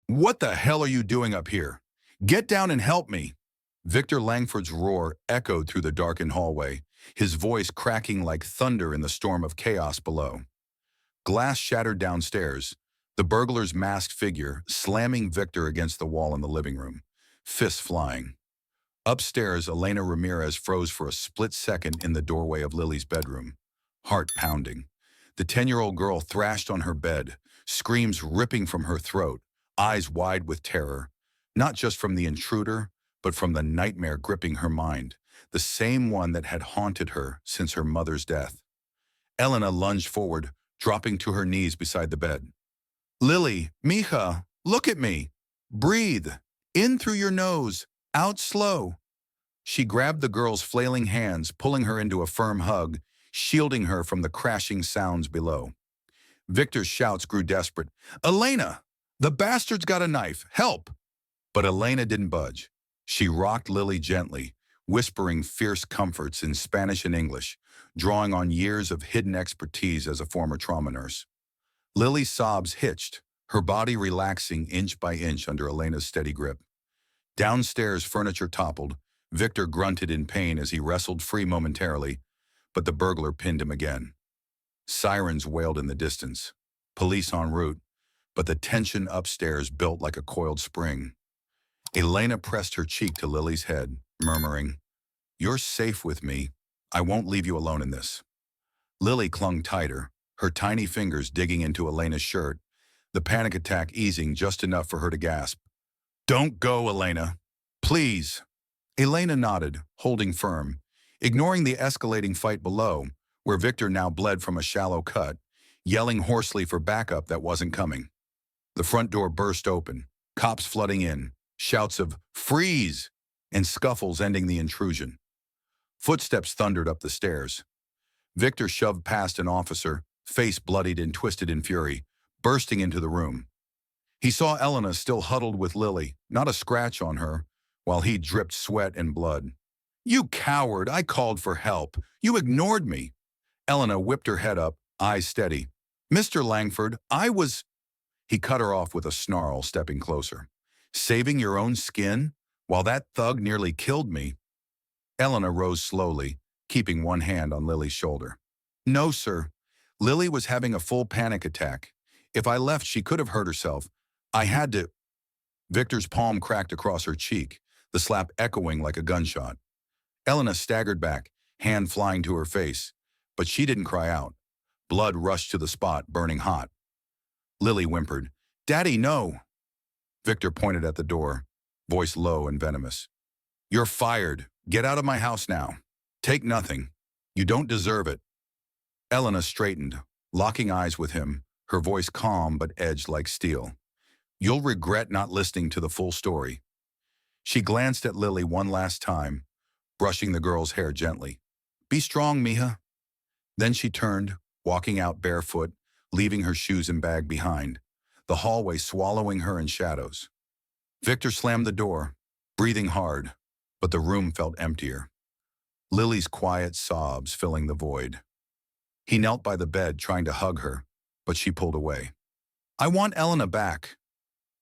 What the hell are you doing up here? Get down and help me. Victor Langford's roar echoed through the darkened hallway, his voice cracking like thunder in the storm of chaos below. Glass shattered downstairs, the burglar's masked figure slamming Victor against the wall in the living room, fists flying. Upstairs, Elena Ramirez froze for a split second in the doorway of Lily's bedroom, heart pounding. The 10-year-old girl thrashed on her bed, screams ripping from her throat, eyes wide with terror, not just from the intruder, but from the nightmare gripping her mind, the same one that had haunted her since her mother's death. Elena lunged forward, dropping to her knees beside the bed. Lily, mija, look at me. Breathe. In through your nose, out slow. She grabbed the girl's flailing hands, pulling her into a firm hug, shielding her from the crashing sounds below. Victor's shouts grew desperate. Elena! The bastard's got a knife. Help! But Elena didn't budge. She rocked Lily gently, whispering fierce comforts in Spanish and English, drawing on years of hidden expertise as a former trauma nurse. Lily's sobs hitched, her body relaxing inch by inch under Elena's steady grip. Downstairs, furniture toppled. Victor grunted in pain as he wrestled free momentarily, but the burglar pinned him again. Sirens wailed in the distance, police en route, but the tension upstairs built like a coiled spring. Elena pressed her cheek to Lily's head, murmuring, "You're safe with me. I won't leave you alone in this." Lily clung tighter, her tiny fingers digging into Elena's shirt, the panic attack easing just enough for her to gasp. "Don't go, Elena. Please." Elena nodded, holding firm, ignoring the escalating fight below, where Victor now bled from a shallow cut, yelling hoarsely for backup that wasn't coming. The front door burst open, cops flooding in, shouts of "freeze" and scuffles ending the intrusion. Footsteps thundered up the stairs. Victor shoved past an officer, face bloodied and twisted in fury, bursting into the room. He saw Elena still huddled with Lily, not a scratch on her, while he dripped sweat and blood. "You coward! I called for help. You ignored me." Elena whipped her head up, eyes steady. "Mr. Langford, I was—" He cut her off with a snarl, stepping closer. "Saving your own skin? While that thug nearly killed me." Elena rose slowly, keeping one hand on Lily's shoulder. "No, sir. Lily was having a full panic attack. If I left, she could have hurt herself. I had to—" Victor's palm cracked across her cheek, the slap echoing like a gunshot. Elena staggered back, hand flying to her face, but she didn't cry out. Blood rushed to the spot, burning hot. Lily whimpered, "Daddy, no." Victor pointed at the door, voice low and venomous. "You're fired. Get out of my house now. Take nothing. You don't deserve it." Elena straightened, locking eyes with him, her voice calm but edged like steel. "You'll regret not listening to the full story." She glanced at Lily one last time, brushing the girl's hair gently. "Be strong, mija." Then she turned, walking out barefoot, leaving her shoes and bag behind, the hallway swallowing her in shadows. Victor slammed the door, breathing hard, but the room felt emptier. Lily's quiet sobs filling the void. He knelt by the bed, trying to hug her, but she pulled away. "I want Elena back."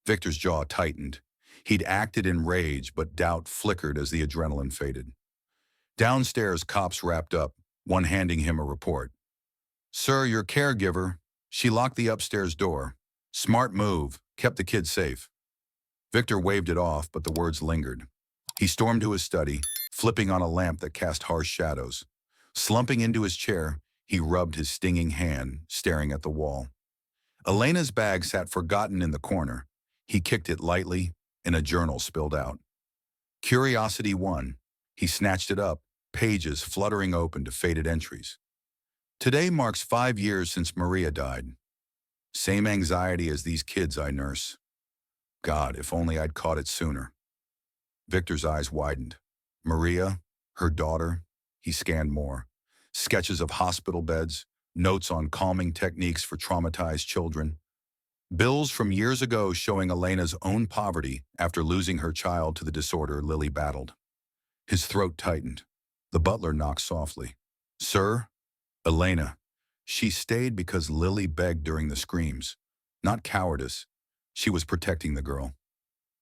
Victor's jaw tightened. He'd acted in rage, but doubt flickered as the adrenaline faded. Downstairs, cops wrapped up, one handing him a report. "Sir, your caregiver, she locked the upstairs door. Smart move, kept the kid safe." Victor waved it off, but the words lingered. He stormed to his study, flipping on a lamp that cast harsh shadows. Slumping into his chair, he rubbed his stinging hand, staring at the wall. Elena's bag sat forgotten in the corner. He kicked it lightly, and a journal spilled out. Curiosity won. He snatched it up, pages fluttering open to faded entries. "Today marks 5 years since Maria died. Same anxiety as these kids I nurse. God, if only I'd caught it sooner." Victor's eyes widened. Maria, her daughter, he scanned more. Sketches of hospital beds, notes on calming techniques for traumatized children. Bills from years ago showing Elena's own poverty after losing her child to the disorder Lily battled. His throat tightened. The butler knocked softly. "Sir?" "Elena. She stayed because Lily begged during the screams. Not cowardice, She was protecting the girl.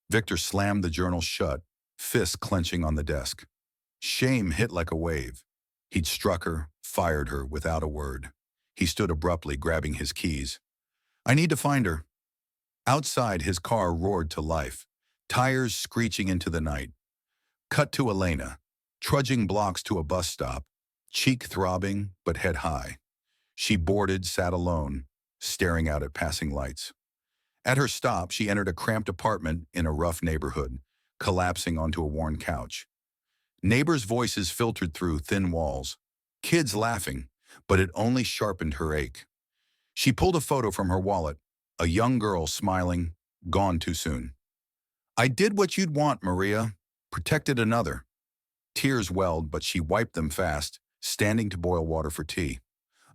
Victor slammed the journal shut, fists clenching on the desk. Shame hit like a wave. He'd struck her, fired her without a word. He stood abruptly, grabbing his keys. I need to find her. Outside, his car roared to life, tires screeching into the night. Cut to Elena, trudging blocks to a bus stop, cheek throbbing but head high. She boarded, sat alone, staring out at passing lights. At her stop, she entered a cramped apartment in a rough neighborhood, collapsing onto a worn couch. Neighbors' voices filtered through thin walls, kids laughing, but it only sharpened her ache. She pulled a photo from her wallet, a young girl smiling, gone too soon. I did what you'd want, Maria, protected another. Tears welled, but she wiped them fast, standing to boil water for tea.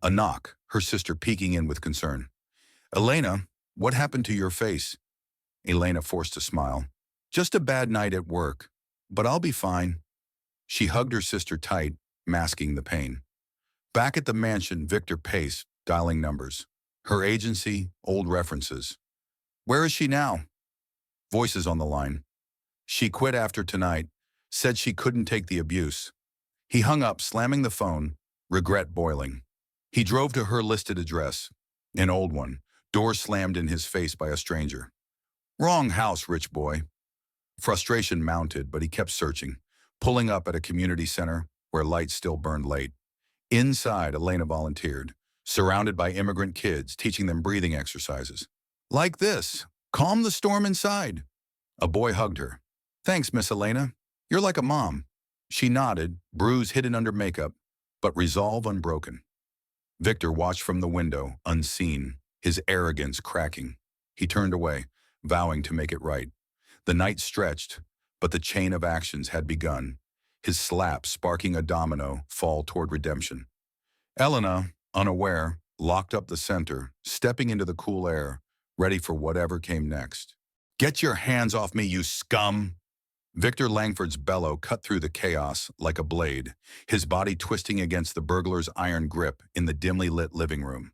A knock, her sister peeking in with concern. Elena, what happened to your face? Elena forced a smile. Just a bad night at work, but I'll be fine. She hugged her sister tight, masking the pain. Back at the mansion, Victor paced, dialing numbers. Her agency, old references. Where is she now? Voices on the line. She quit after tonight, said she couldn't take the abuse. He hung up, slamming the phone, regret boiling. He drove to her listed address, an old one, door slammed in his face by a stranger. Wrong house, rich boy. Frustration mounted, but he kept searching, pulling up at a community center where lights still burned late. Inside, Elena volunteered, surrounded by immigrant kids, teaching them breathing exercises. Like this, calm the storm inside. A boy hugged her. Thanks, Miss Elena. You're like a mom. She nodded, bruise hidden under makeup, but resolve unbroken. Victor watched from the window, unseen, his arrogance cracking. He turned away, vowing to make it right. The night stretched, but the chain of actions had begun, his slap sparking a domino fall toward redemption. Elena, unaware, locked up the center, stepping into the cool air, ready for whatever came next. Get your hands off me, you scum! Victor Langford's bellow cut through the chaos like a blade, his body twisting against the burglar's iron grip in the dimly lit living room.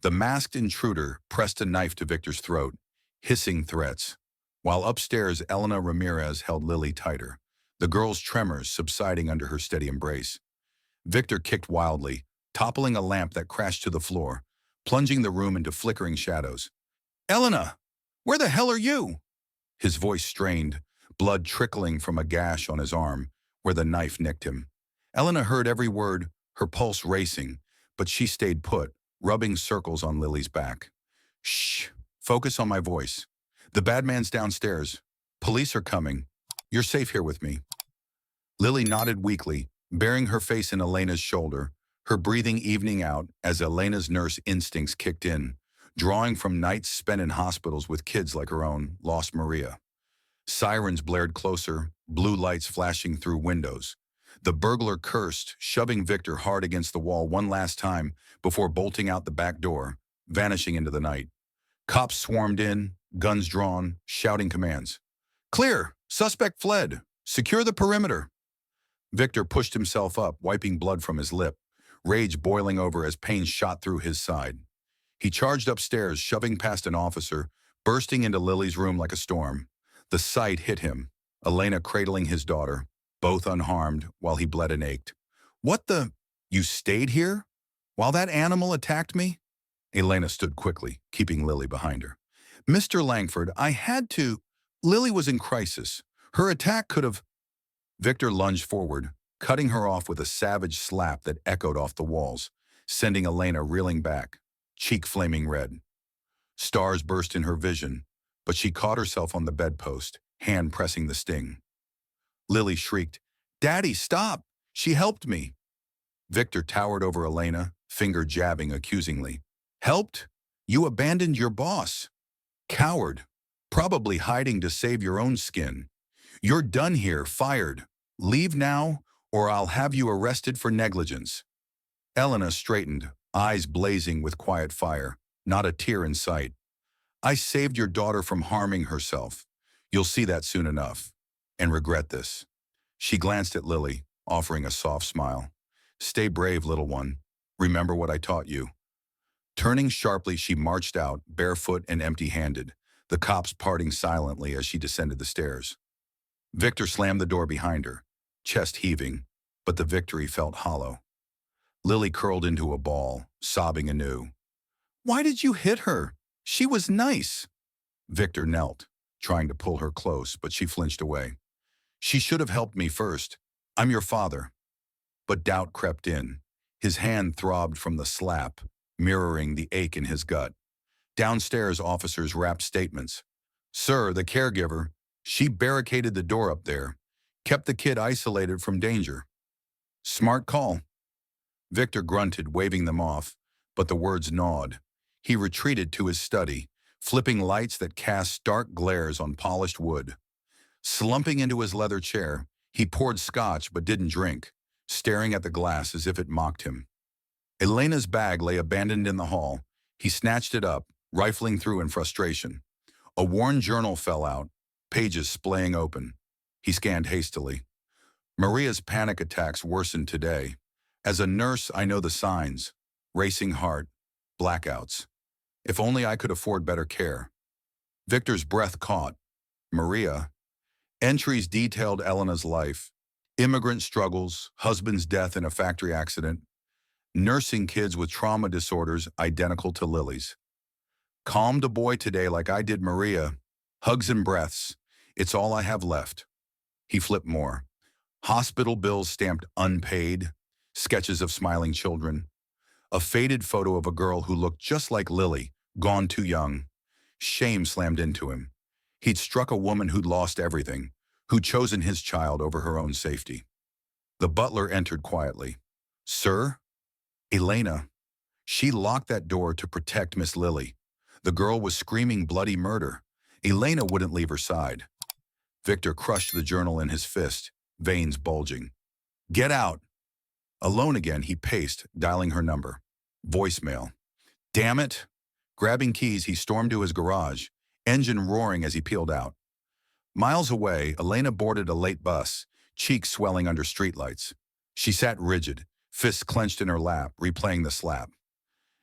The masked intruder pressed a knife to Victor's throat, hissing threats, while upstairs Elena Ramirez held Lily tighter, the girl's tremors subsiding under her steady embrace. Victor kicked wildly, toppling a lamp that crashed to the floor, plunging the room into flickering shadows. Elena, where the hell are you? His voice strained, blood trickling from a gash on his arm where the knife nicked him. Elena heard every word, her pulse racing, but she stayed put, rubbing circles on Lily's back. Shh, focus on my voice. The bad man's downstairs. Police are coming. You're safe here with me. Lily nodded weakly, burying her face in Elena's shoulder, her breathing evening out as Elena's nurse instincts kicked in, drawing from nights spent in hospitals with kids like her own, lost Maria. Sirens blared closer, blue lights flashing through windows. The burglar cursed, shoving Victor hard against the wall one last time before bolting out the back door, vanishing into the night. Cops swarmed in, guns drawn, shouting commands. Clear! Suspect fled! Secure the perimeter! Victor pushed himself up, wiping blood from his lip, rage boiling over as pain shot through his side. He charged upstairs, shoving past an officer, bursting into Lily's room like a storm. The sight hit him, Elena cradling his daughter, both unharmed while he bled and ached. What the? You stayed here? While that animal attacked me? Elena stood quickly, keeping Lily behind her. Mr. Langford, I had to. Lily was in crisis. Her attack could have. Victor lunged forward, cutting her off with a savage slap that echoed off the walls, sending Elena reeling back, cheek flaming red. Stars burst in her vision, but she caught herself on the bedpost, hand pressing the sting. Lily shrieked, Daddy, stop! She helped me. Victor towered over Elena, finger jabbing accusingly. Helped? You abandoned your boss. Coward. Probably hiding to save your own skin. You're done here, fired. Leave now, or I'll have you arrested for negligence. Elena straightened, eyes blazing with quiet fire, not a tear in sight. I saved your daughter from harming herself. You'll see that soon enough, and regret this. She glanced at Lily, offering a soft smile. Stay brave, little one. Remember what I taught you. Turning sharply, she marched out, barefoot and empty-handed, the cops parting silently as she descended the stairs. Victor slammed the door behind her, chest heaving, but the victory felt hollow. Lily curled into a ball, sobbing anew. "Why did you hit her? She was nice." Victor knelt, trying to pull her close, but she flinched away. "She should have helped me first. I'm your father." But doubt crept in. His hand throbbed from the slap, mirroring the ache in his gut. Downstairs, officers rapped statements. "Sir, the caregiver, she barricaded the door up there, kept the kid isolated from danger." "Smart call." Victor grunted, waving them off, but the words gnawed. He retreated to his study, flipping lights that cast stark glares on polished wood. Slumping into his leather chair, he poured scotch but didn't drink, staring at the glass as if it mocked him. Elena's bag lay abandoned in the hall. He snatched it up, rifling through in frustration. A worn journal fell out, pages splaying open. He scanned hastily. Maria's panic attacks worsened today. As a nurse, I know the signs. Racing heart, blackouts. If only I could afford better care. Victor's breath caught. Maria. Entries detailed Elena's life. Immigrant struggles, husband's death in a factory accident, nursing kids with trauma disorders identical to Lily's. Calmed a boy today like I did Maria. Hugs and breaths. It's all I have left. He flipped more. Hospital bills stamped unpaid, sketches of smiling children, a faded photo of a girl who looked just like Lily, gone too young. Shame slammed into him. He'd struck a woman who'd lost everything, who'd chosen his child over her own safety. The butler entered quietly. "Sir?" "Elena." She locked that door to protect Miss Lily. The girl was screaming bloody murder. Elena wouldn't leave her side. Victor crushed the journal in his fist, veins bulging. "Get out." Alone again, he paced, dialing her number. Voicemail. Damn it. Grabbing keys, he stormed to his garage, engine roaring as he peeled out. Miles away, Elena boarded a late bus, cheeks swelling under streetlights. She sat rigid, fists clenched in her lap, replaying the slap.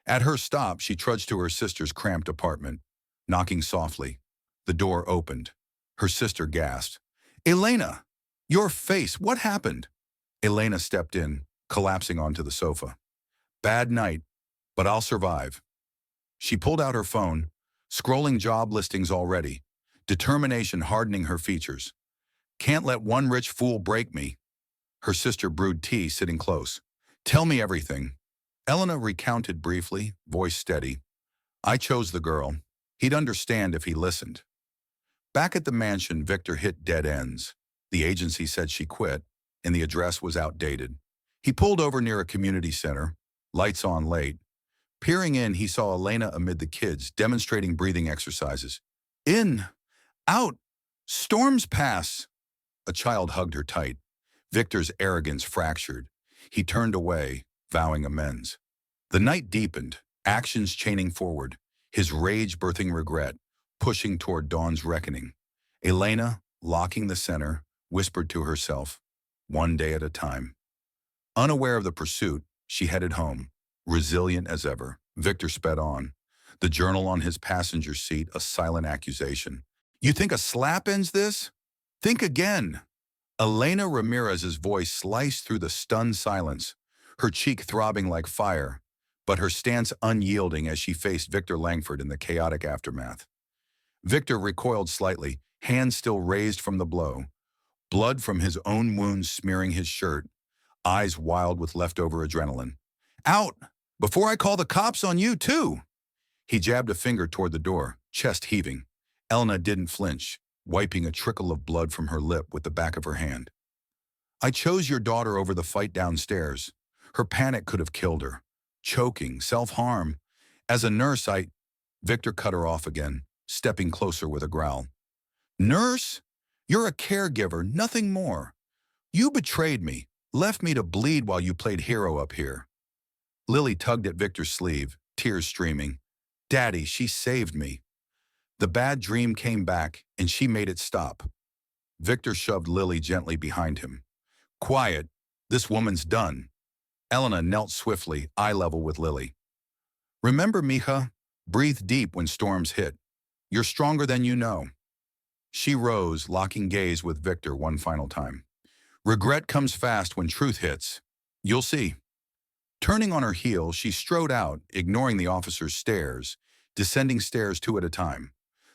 At her stop, she trudged to her sister's cramped apartment, knocking softly. The door opened. Her sister gasped. "Elena! Your face! What happened?" Elena stepped in, collapsing onto the sofa. "Bad night, but I'll survive." She pulled out her phone, scrolling job listings already, determination hardening her features. "Can't let one rich fool break me." Her sister brewed tea, sitting close. "Tell me everything." Elena recounted briefly, voice steady. "I chose the girl. He'd understand if he listened." Back at the mansion, Victor hit dead ends. The agency said she quit, and the address was outdated. He pulled over near a community center, lights on late. Peering in, he saw Elena amid the kids, demonstrating breathing exercises. "In, out, storms pass." A child hugged her tight. Victor's arrogance fractured. He turned away, vowing amends. The night deepened, actions chaining forward, his rage birthing regret, pushing toward dawn's reckoning. Elena, locking the center, whispered to herself, one day at a time. Unaware of the pursuit, she headed home, resilient as ever. Victor sped on, the journal on his passenger seat a silent accusation. "You think a slap ends this? Think again." Elena Ramirez's voice sliced through the stunned silence, her cheek throbbing like fire, but her stance unyielding as she faced Victor Langford in the chaotic aftermath. Victor recoiled slightly, hands still raised from the blow, blood from his own wounds smearing his shirt, eyes wild with leftover adrenaline. "Out! Before I call the cops on you, too!" He jabbed a finger toward the door, chest heaving. Elena didn't flinch, wiping a trickle of blood from her lip with the back of her hand. "I chose your daughter over the fight downstairs. Her panic could have killed her. Choking, self-harm. As a nurse, Victor cut her off again, stepping closer with a growl. "Nurse? You're a caregiver, nothing more. You betrayed me, left me to bleed while you played hero up here." Lily tugged at Victor's sleeve, tears streaming. "Daddy, she saved me." The bad dream came back, and she made it stop. Victor shoved Lily gently behind him. "Quiet. This woman's done." Elena knelt swiftly, eye level with Lily. "Remember, mija, breathe deep when storms hit. You're stronger than you know. She rose, locking gaze with Victor one final time. Regret comes fast when truth hits. You'll see. Turning on her heel, she strode out, ignoring the officer's stares, descending stairs two at a time.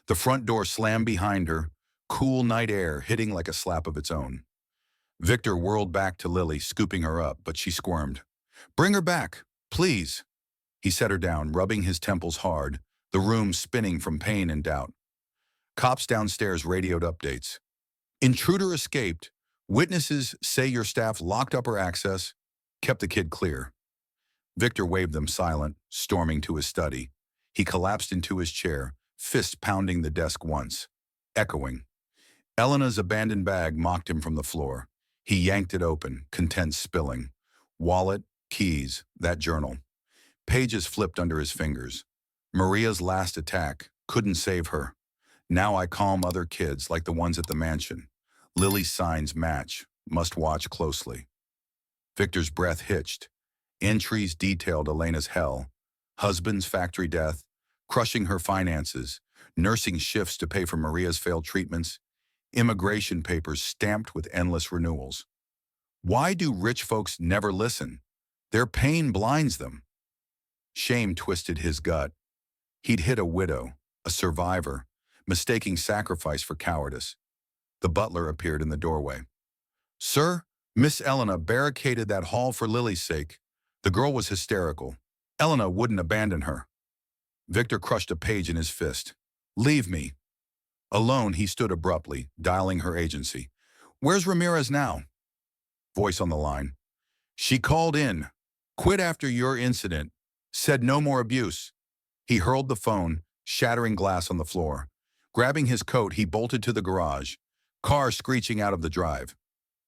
The front door slammed behind her, cool night air hitting like a slap of its own. Victor whirled back to Lily, scooping her up, but she squirmed. Bring her back, please. He set her down, rubbing his temples hard, the room spinning from pain and doubt. Cops downstairs radioed updates. Intruder escaped. Witnesses say your staff locked up her access, kept the kid clear. Victor waved them silent, storming to his study. He collapsed into his chair, fist pounding the desk once, echoing. Elena's abandoned bag mocked him from the floor. He yanked it open, contents spilling. Wallet, keys, that journal. Pages flipped under his fingers. Maria's last attack couldn't save her. Now I calm other kids like the ones at the mansion. Lily's signs match. Must watch closely. Victor's breath hitched. Entries detailed Elena's hell. Husband's factory death, crushing her finances, nursing shifts to pay for Maria's failed treatments, immigration papers stamped with endless renewals. Why do rich folks never listen? Their pain blinds them. Shame twisted his gut. He'd hit a widow, a survivor, mistaking sacrifice for cowardice. The butler appeared in the doorway. Sir, Miss Elena barricaded that hall for Lily's sake. The girl was hysterical. Elena wouldn't abandon her. Victor crushed a page in his fist. Leave me. Alone, he stood abruptly, dialing her agency. Where's Ramirez now? Voice on the line. She called in. Quit after your incident. Said no more abuse. He hurled the phone, shattering glass on the floor. Grabbing his coat, he bolted to the garage. Car screeching out of the drive.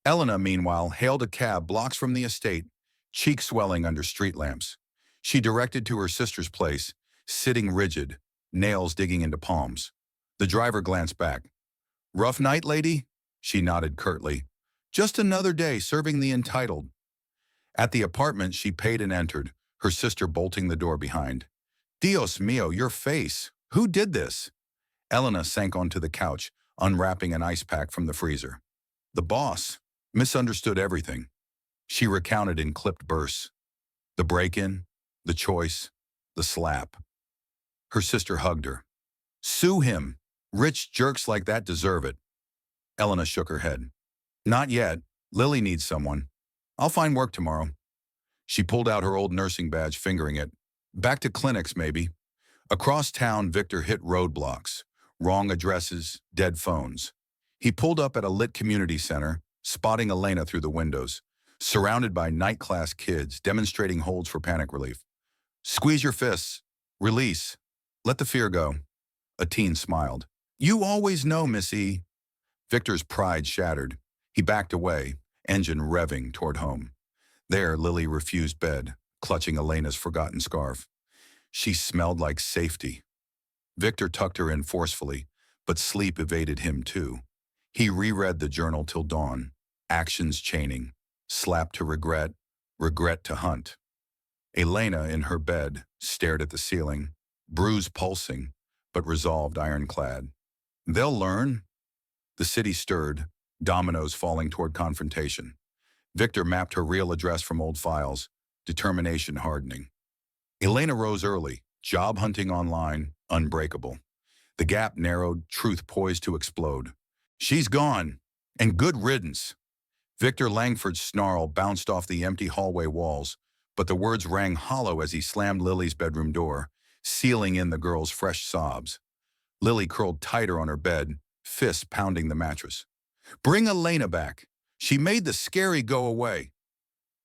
Elena, meanwhile, hailed a cab blocks from the estate, cheeks swelling under street lamps. She directed to her sister's place, sitting rigid, nails digging into palms. The driver glanced back. Rough night, lady? She nodded curtly. Just another day serving the entitled. At the apartment, she paid and entered, her sister bolting the door behind. Dios mío, your face. Who did this? Elena sank onto the couch, unwrapping an ice pack from the freezer. The boss misunderstood everything. She recounted in clipped bursts. The break-in, the choice, the slap. Her sister hugged her. Sue him. Rich jerks like that deserve it. Elena shook her head. Not yet. Lily needs someone. I'll find work tomorrow. She pulled out her old nursing badge, fingering it. Back to clinics, maybe. Across town, Victor hit roadblocks. Wrong addresses, dead phones. He pulled up at a lit community center, spotting Elena through the windows, surrounded by night-class kids demonstrating holds for panic relief. Squeeze your fists. Release. Let the fear go. A teen smiled. You always know, Miss E. Victor's pride shattered. He backed away, engine revving toward home. There, Lily refused bed, clutching Elena's forgotten scarf. She smelled like safety. Victor tucked her in forcefully, but sleep evaded him too. He reread the journal till dawn, actions chaining, slap to regret, regret to hunt. Elena, in her bed, stared at the ceiling, bruise pulsing, but resolved ironclad. They'll learn. The city stirred, dominoes falling toward confrontation. Victor mapped her real address from old files, determination hardening. Elena rose early, job hunting online, unbreakable. The gap narrowed, truth poised to explode. She's gone, and good riddance. Victor Langford's snarl bounced off the empty hallway walls, but the words rang hollow as he slammed Lily's bedroom door, sealing in the girl's fresh sobs. Lily curled tighter on her bed, fists pounding the mattress. Bring Elena back. She made the scary go away.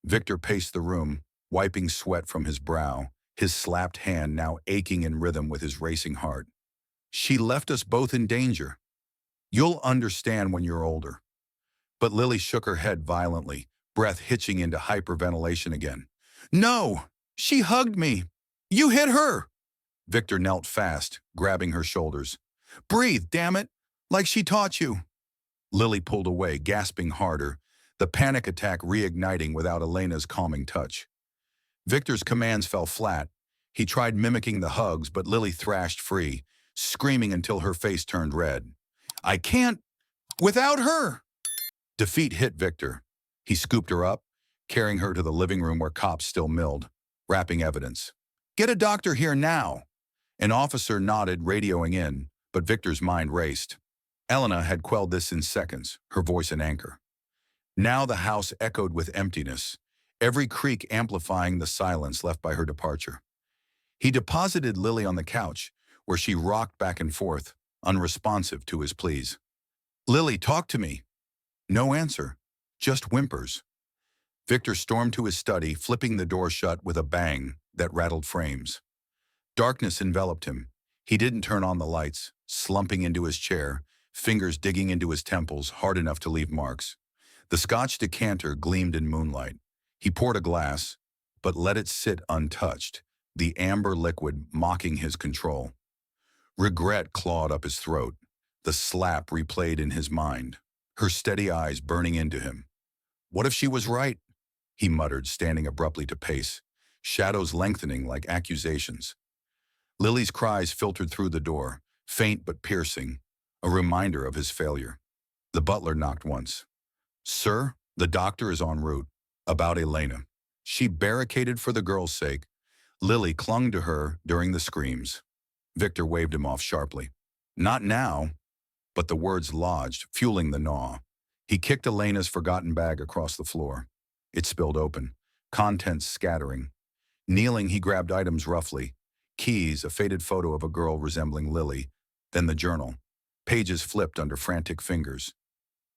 Victor paced the room, wiping sweat from his brow, his slapped hand now aching in rhythm with his racing heart. She left us both in danger. You'll understand when you're older. But Lily shook her head violently, breath hitching into hyperventilation again. No! She hugged me! You hit her! Victor knelt fast, grabbing her shoulders. Breathe, damn it! Like she taught you. Lily pulled away, gasping harder, the panic attack reigniting without Elena's calming touch. Victor's commands fell flat. He tried mimicking the hugs, but Lily thrashed free, screaming until her face turned red. I can't without her! Defeat hit Victor. He scooped her up, carrying her to the living room where cops still milled, wrapping evidence. Get a doctor here now! An officer nodded, radioing in, but Victor's mind raced. Elena had quelled this in seconds, her voice an anchor. Now the house echoed with emptiness, every creak amplifying the silence left by her departure. He deposited Lily on the couch, where she rocked back and forth, unresponsive to his pleas. Lily, talk to me. No answer, just whimpers. Victor stormed to his study, flipping the door shut with a bang that rattled frames. Darkness enveloped him. He didn't turn on the lights, slumping into his chair, fingers digging into his temples hard enough to leave marks. The Scotch decanter gleamed in moonlight. He poured a glass, but let it sit untouched, the amber liquid mocking his control. Regret clawed up his throat. The slap replayed in his mind, her steady eyes burning into him. What if she was right? He muttered, standing abruptly to pace, shadows lengthening like accusations. Lily's cries filtered through the door, faint but piercing, a reminder of his failure. The butler knocked once. Sir, the doctor is en route. About Elena. She barricaded for the girl's sake. Lily clung to her during the screams. Victor waved him off sharply. Not now. But the words lodged, fueling the gnaw. He kicked Elena's forgotten bag across the floor. It spilled open, contents scattering. Kneeling, he grabbed items roughly. Keys, a faded photo of a girl resembling Lily, then the journal. Pages flipped under frantic fingers.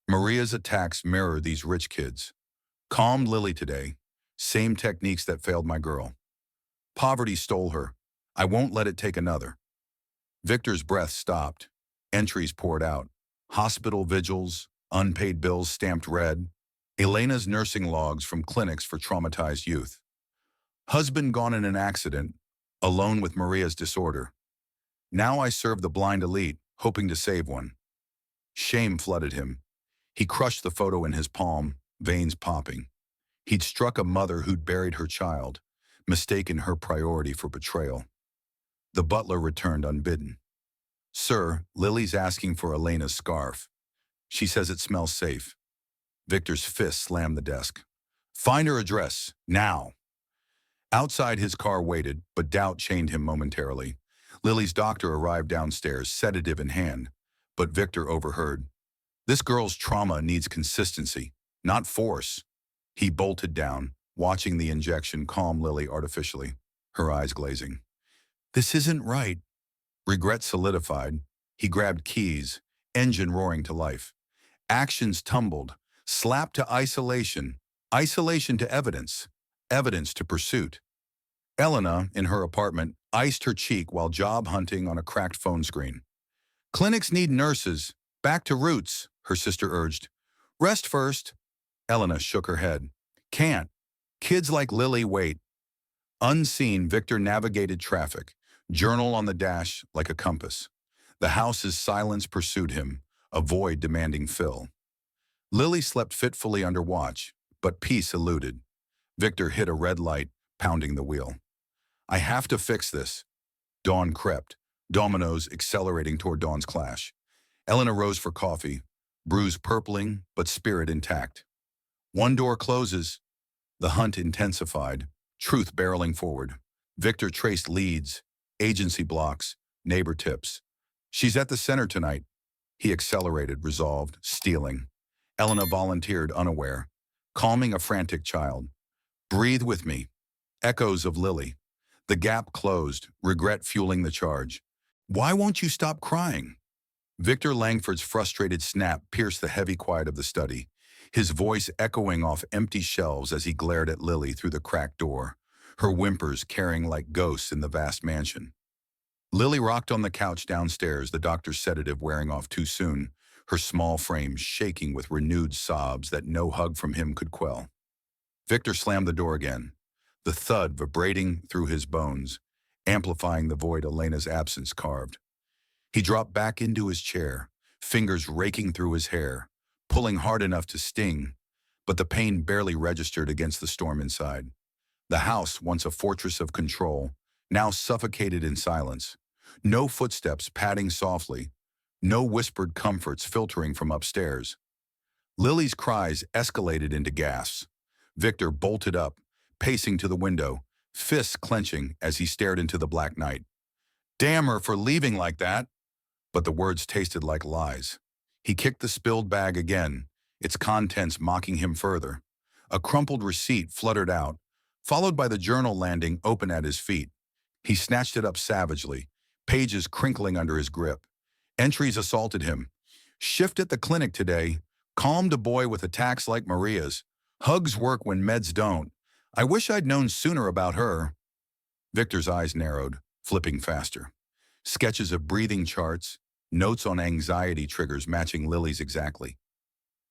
Maria's attacks mirror these rich kids. Calmed Lily today. Same techniques that failed my girl. Poverty stole her. I won't let it take another. Victor's breath stopped. Entries poured out. Hospital vigils, unpaid bills stamped red. Elena's nursing logs from clinics for traumatized youth. Husband gone in an accident, alone with Maria's disorder. Now I serve the blind elite, hoping to save one. Shame flooded him. He crushed the photo in his palm, veins popping. He'd struck a mother who'd buried her child, mistaken her priority for betrayal. The butler returned unbidden. Sir, Lily's asking for Elena's scarf. She says it smells safe. Victor's fist slammed the desk. Find her address, now. Outside, his car waited, but doubt chained him momentarily. Lily's doctor arrived downstairs, sedative in hand, but Victor overheard. This girl's trauma needs consistency, not force. He bolted down, watching the injection calm Lily artificially, her eyes glazing. This isn't right. Regret solidified. He grabbed keys, engine roaring to life. Actions tumbled, slapped to isolation, isolation to evidence, evidence to pursuit. Elena, in her apartment, iced her cheek while job hunting on a cracked phone screen. Clinics need nurses. Back to roots, her sister urged. Rest first. Elena shook her head. Can't. Kids like Lily wait. Unseen, Victor navigated traffic, journal on the dash like a compass. The house's silence pursued him, a void demanding fill. Lily slept fitfully under watch, but peace eluded. Victor hit a red light, pounding the wheel. I have to fix this. Dawn crept, dominoes accelerating toward Dawn's clash. Elena rose for coffee, bruise purpling, but spirit intact. One door closes. The hunt intensified, truth barreling forward. Victor traced leads, agency blocks, neighbor tips. She's at the center tonight. He accelerated, resolved, stealing. Elena volunteered, unaware, calming a frantic child. Breathe with me. Echoes of Lily. The gap closed, regret fueling the charge. Why won't you stop crying? Victor Langford's frustrated snap pierced the heavy quiet of the study, his voice echoing off empty shelves as he glared at Lily through the cracked door, her whimpers carrying like ghosts in the vast mansion. Lily rocked on the couch downstairs, the doctor's sedative wearing off too soon, her small frame shaking with renewed sobs that no hug from him could quell. Victor slammed the door again, the thud vibrating through his bones, amplifying the void Elena's absence carved. He dropped back into his chair, fingers raking through his hair, pulling hard enough to sting, but the pain barely registered against the storm inside. The house, once a fortress of control, now suffocated in silence. No footsteps padding softly. No whispered comforts filtering from upstairs. Lily's cries escalated into gasps. Victor bolted up, pacing to the window, fists clenching as he stared into the black night. Damn her for leaving like that! But the words tasted like lies. He kicked the spilled bag again, its contents mocking him further. A crumpled receipt fluttered out, followed by the journal landing open at his feet. He snatched it up savagely, pages crinkling under his grip. Entries assaulted him. Shift at the clinic today. Calmed a boy with attacks like Maria's. Hugs work when meds don't. I wish I'd known sooner about her. Victor's eyes narrowed, flipping faster. Sketches of breathing charts, notes on anxiety triggers matching Lily's exactly.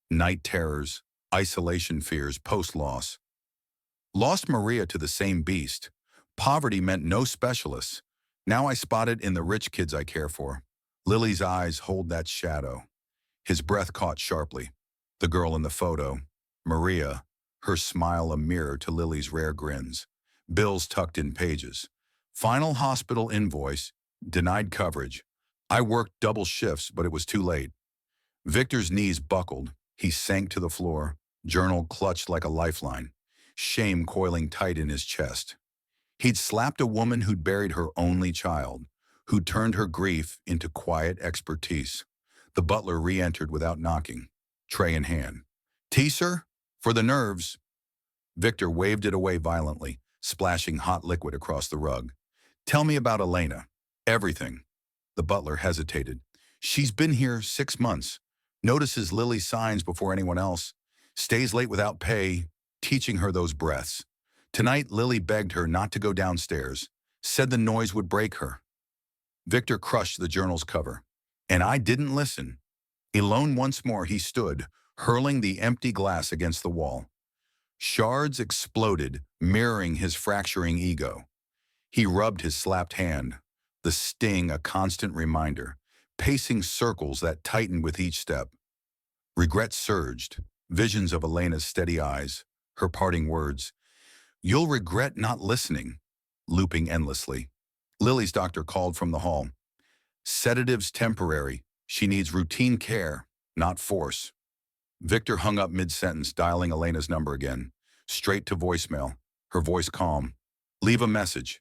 Night terrors, isolation fears post-loss. Lost Maria to the same beast. Poverty meant no specialists. Now I spot it in the rich kids I care for. Lily's eyes hold that shadow. His breath caught sharply. The girl in the photo, Maria, her smile a mirror to Lily's rare grins. Bills tucked in pages. Final hospital invoice, denied coverage. I worked double shifts, but it was too late. Victor's knees buckled. He sank to the floor, journal clutched like a lifeline, shame coiling tight in his chest. He'd slapped a woman who'd buried her only child, who'd turned her grief into quiet expertise. The butler re-entered without knocking, tray in hand. Tea, sir? For the nerves. Victor waved it away violently, splashing hot liquid across the rug. Tell me about Elena. Everything. The butler hesitated. She's been here 6 months. Notices Lily's signs before anyone else. Stays late without pay, teaching her those breaths. Tonight, Lily begged her not to go downstairs. Said the noise would break her. Victor crushed the journal's cover. And I didn't listen. Alone once more he stood, hurling the empty glass against the wall. Shards exploded, mirroring his fracturing ego. He rubbed his slapped hand, the sting a constant reminder, pacing circles that tightened with each step. Regret surged, visions of Elena's steady eyes, her parting words. You'll regret not listening, looping endlessly. Lily's doctor called from the hall. Sedatives temporary. She needs routine care, not force. Victor hung up mid-sentence, dialing Elena's number again. Straight to voicemail, her voice calm. Leave a message.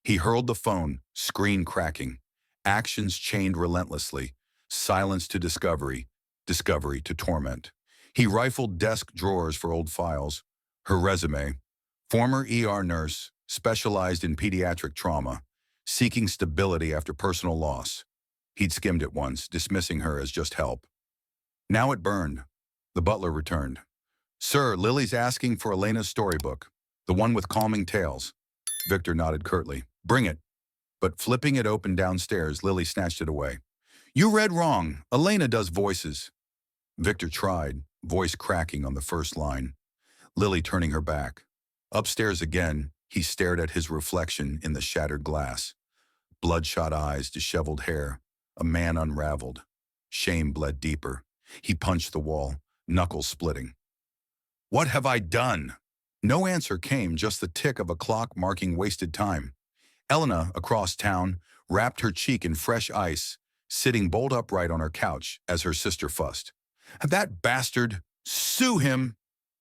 He hurled the phone, screen cracking. Actions chained relentlessly. Silence to discovery, discovery to torment. He rifled desk drawers for old files. Her resume. Former ER nurse, specialized in pediatric trauma, seeking stability after personal loss. He'd skimmed it once, dismissing her as just help. Now it burned. The butler returned. Sir, Lily's asking for Elena's storybook, the one with calming tales. Victor nodded curtly. Bring it. But flipping it open downstairs, Lily snatched it away. You read wrong. Elena does voices. Victor tried, voice cracking on the first line. Lily turning her back. Upstairs again, he stared at his reflection in the shattered glass. Bloodshot eyes, disheveled hair. A man unraveled. Shame bled deeper. He punched the wall, knuckles splitting. What have I done? No answer came, just the tick of a clock marking wasted time. Elena, across town, wrapped her cheek in fresh ice, sitting bolt upright on her couch as her sister fussed. That bastard! Sue him!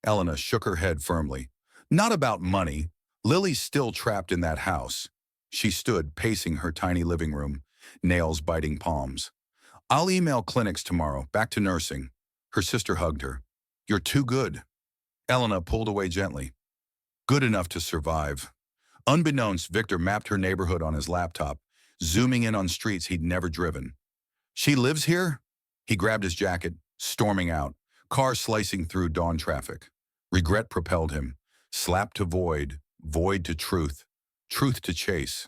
Elena shook her head firmly. Not about money. Lily's still trapped in that house. She stood, pacing her tiny living room, nails biting palms. I'll email clinics tomorrow, back to nursing. Her sister hugged her. You're too good. Elena pulled away gently. Good enough to survive. Unbeknownst, Victor mapped her neighborhood on his laptop, zooming in on streets he'd never driven. She lives here? He grabbed his jacket, storming out, car slicing through dawn traffic. Regret propelled him. Slap to void, void to truth, truth to chase.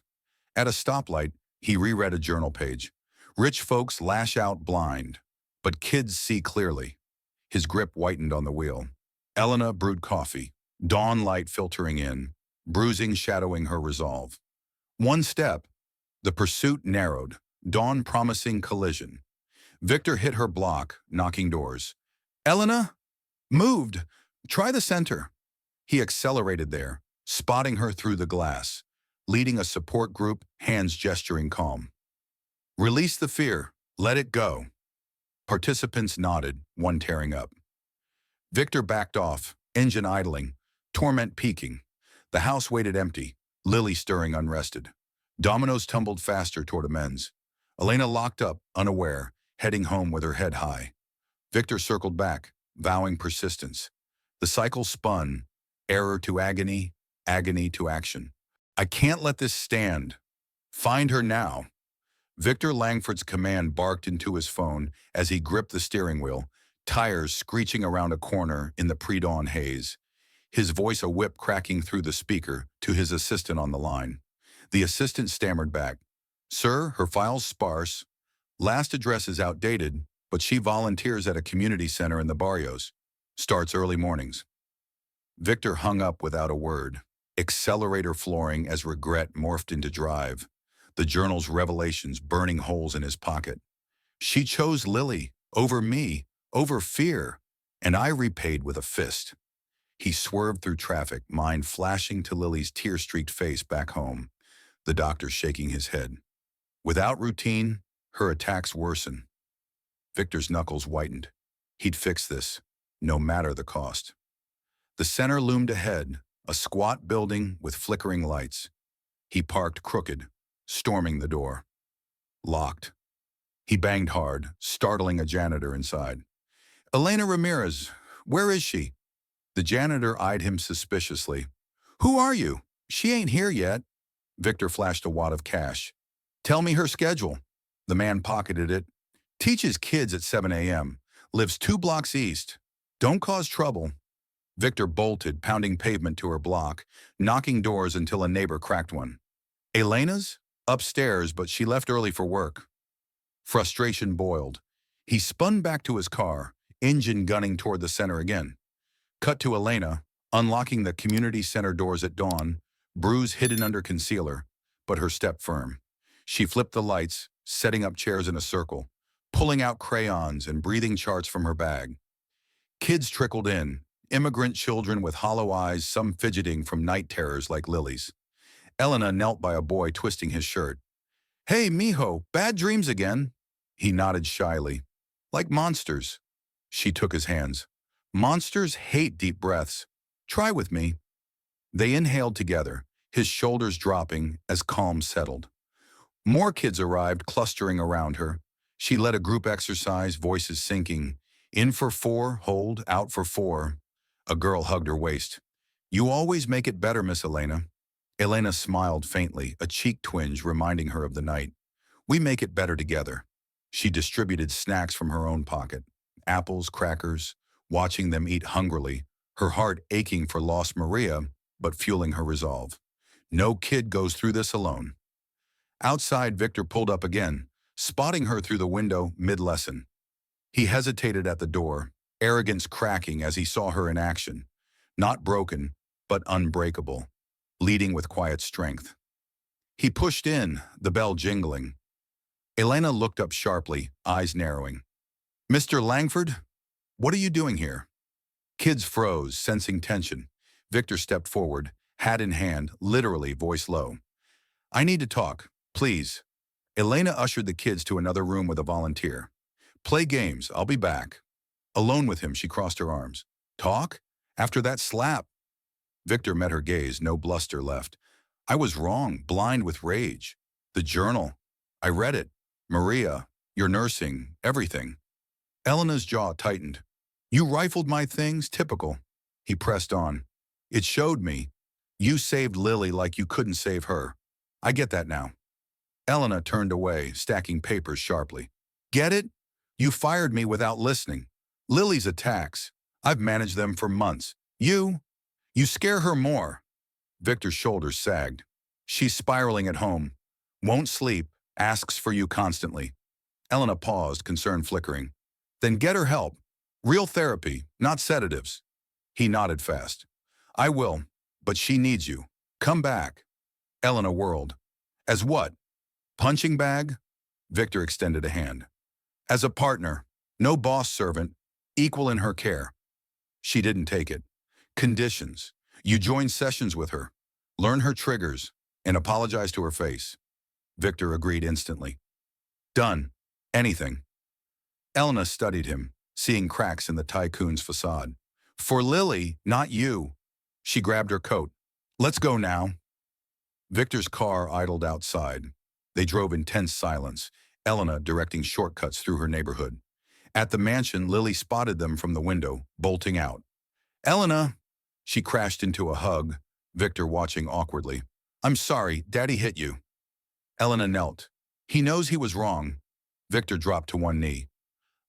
At a stoplight, he reread a journal page. Rich folks lash out blind, but kids see clearly. His grip whitened on the wheel. Elena brewed coffee, dawn light filtering in, bruising shadowing her resolve. One step, the pursuit narrowed, dawn promising collision. Victor hit her block, knocking doors. Elena? Moved. Try the center. He accelerated there, spotting her through the glass, leading a support group, hands gesturing calm. Release the fear. Let it go. Participants nodded, one tearing up. Victor backed off, engine idling, torment peaking. The house waited empty, Lily stirring unrested. Dominoes tumbled faster toward amends. Elena locked up, unaware, heading home with her head high. Victor circled back, vowing persistence. The cycle spun, error to agony, agony to action. I can't let this stand. Find her now. Victor Langford's command barked into his phone as he gripped the steering wheel, tires screeching around a corner in the pre-dawn haze. His voice a whip cracking through the speaker to his assistant on the line. The assistant stammered back. Sir, her file's sparse. Last address is outdated, but she volunteers at a community center in the barrios. Starts early mornings. Victor hung up without a word, accelerator flooring as regret morphed into drive, the journal's revelations burning holes in his pocket. She chose Lily, over me, over fear, and I repaid with a fist. He swerved through traffic, mind flashing to Lily's tear-streaked face back home, the doctor shaking his head. Without routine, her attacks worsen. Victor's knuckles whitened. He'd fix this, no matter the cost. The center loomed ahead, a squat building with flickering lights. He parked crooked, storming the door. Locked. He banged hard, startling a janitor inside. Elena Ramirez, where is she? The janitor eyed him suspiciously. Who are you? She ain't here yet. Victor flashed a wad of cash. Tell me her schedule. The man pocketed it. Teaches kids at 7 a.m. Lives 2 blocks east. Don't cause trouble. Victor bolted, pounding pavement to her block, knocking doors until a neighbor cracked one. Elena's? Upstairs, but she left early for work. Frustration boiled. He spun back to his car, engine gunning toward the center again. Cut to Elena, unlocking the community center doors at dawn, bruise hidden under concealer, but her step firm. She flipped the lights, setting up chairs in a circle, pulling out crayons and breathing charts from her bag. Kids trickled in, immigrant children with hollow eyes, some fidgeting from night terrors like Lily's. Elena knelt by a boy twisting his shirt. Hey, mijo, bad dreams again. He nodded shyly. Like monsters. She took his hands. Monsters hate deep breaths. Try with me. They inhaled together, his shoulders dropping as calm settled. More kids arrived, clustering around her. She led a group exercise, voices sinking. In for 4, hold, out for 4. A girl hugged her waist. You always make it better, Miss Elena. Elena smiled faintly, a cheek twinge reminding her of the night. We make it better together. She distributed snacks from her own pocket. Apples, crackers, watching them eat hungrily, her heart aching for lost Maria, but fueling her resolve. No kid goes through this alone. Outside, Victor pulled up again, spotting her through the window mid-lesson. He hesitated at the door, arrogance cracking as he saw her in action. Not broken, but unbreakable, leading with quiet strength. He pushed in, the bell jingling. Elena looked up sharply, eyes narrowing. Mr. Langford, what are you doing here? Kids froze, sensing tension. Victor stepped forward, hat in hand, literally voice low. I need to talk, please. Elena ushered the kids to another room with a volunteer. Play games, I'll be back. Alone with him, she crossed her arms. Talk? After that slap? Victor met her gaze, no bluster left. I was wrong, blind with rage. The journal. I read it. Maria, your nursing, everything. Elena's jaw tightened. You rifled my things? Typical. He pressed on. It showed me. You saved Lily like you couldn't save her. I get that now. Elena turned away, stacking papers sharply. Get it? You fired me without listening. Lily's attacks. I've managed them for months. You scare her more. Victor's shoulders sagged. She's spiraling at home. Won't sleep. Asks for you constantly. Elena paused, concern flickering. Then get her help. Real therapy, not sedatives. He nodded fast. I will, but she needs you. Come back. Elena whirled. As what? Punching bag? Victor extended a hand. As a partner, no boss servant, equal in her care. She didn't take it. Conditions. You join sessions with her, learn her triggers, and apologize to her face. Victor agreed instantly. Done. Anything. Elena studied him, seeing cracks in the tycoon's facade. For Lily, not you. She grabbed her coat. Let's go now. Victor's car idled outside. They drove in tense silence, Elena directing shortcuts through her neighborhood. At the mansion, Lily spotted them from the window, bolting out. Elena! She crashed into a hug, Victor watching awkwardly. I'm sorry, Daddy hit you. Elena knelt. He knows he was wrong. Victor dropped to one knee.